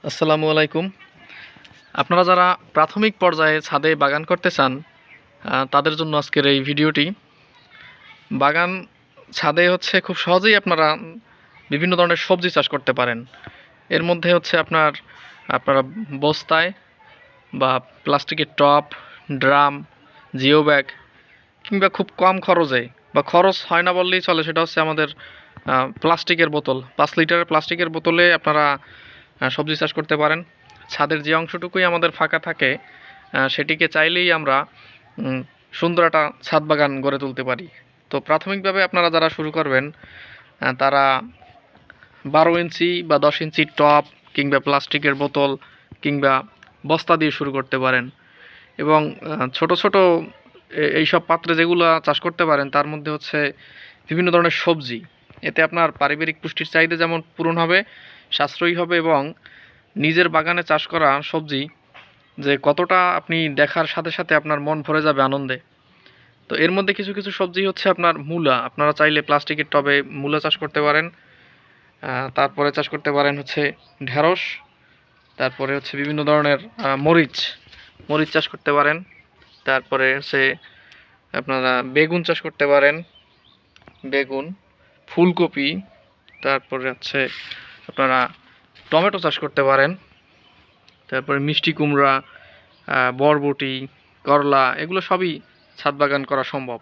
আসসালামু আলাইকুম। আপনারা যারা প্রাথমিক পর্যায়ে ছাদে বাগান করতে চান তাদের জন্য আজকের এই ভিডিওটি। বাগান ছাদে খুব সহজেই আপনারা বিভিন্ন ধরনের সবজি চাষ করতে পারেন। এর মধ্যে আপনারা বস্তায় বা প্লাস্টিকের টব, ড্রাম, জিও ব্যাগ কিংবা খুব কম খরচে বা খরচ হয় না বললেই চলে, সেটা হচ্ছে আমাদের প্লাস্টিকের বোতল, 5 লিটারের প্লাস্টিকের বোতলে আপনারা সবজি চাষ করতে পারেন। ছাদের যে অংশটুকুই আমাদের ফাঁকা থাকে সেটিকে চাইলেই আমরা সুন্দর একটা ছাদ বাগান গড়ে তুলতে পারি। তো প্রাথমিকভাবে আপনারা যারা শুরু করবেন তারা 12 ইঞ্চি বা 10 ইঞ্চি টব কিংবা প্লাস্টিকের বোতল কিংবা বস্তা দিয়ে শুরু করতে পারেন। এবং ছোট ছোট এইসব পাত্রে যেগুলো চাষ করতে পারেন তার মধ্যে বিভিন্ন ধরনের সবজি। এতে আপনার পারিবারিক পুষ্টির চাহিদা যেমন পূরণ হবে, সাশ্রয়ী হবে এবং নিজের বাগানে চাষ করা সবজি যে কতটা আপনি দেখার সাথে সাথে আপনার মন ভরে যাবে আনন্দে। তো এর মধ্যে কিছু কিছু সবজি আপনার মূলা। আপনারা চাইলে প্লাস্টিকের টবে মূলা চাষ করতে পারেন। তারপরে চাষ করতে পারেন ঢেঁড়স। তারপরে বিভিন্ন ধরনের মরিচ মরিচ চাষ করতে পারেন। তারপরে আপনারা বেগুন চাষ করতে পারেন, বেগুন, ফুলকপি। তারপরে আপনারা টমেটো চাষ করতে পারেন। তারপরে মিষ্টি কুমড়া, বরবটি, করলা, এগুলো সবই ছাদ বাগান করা সম্ভব।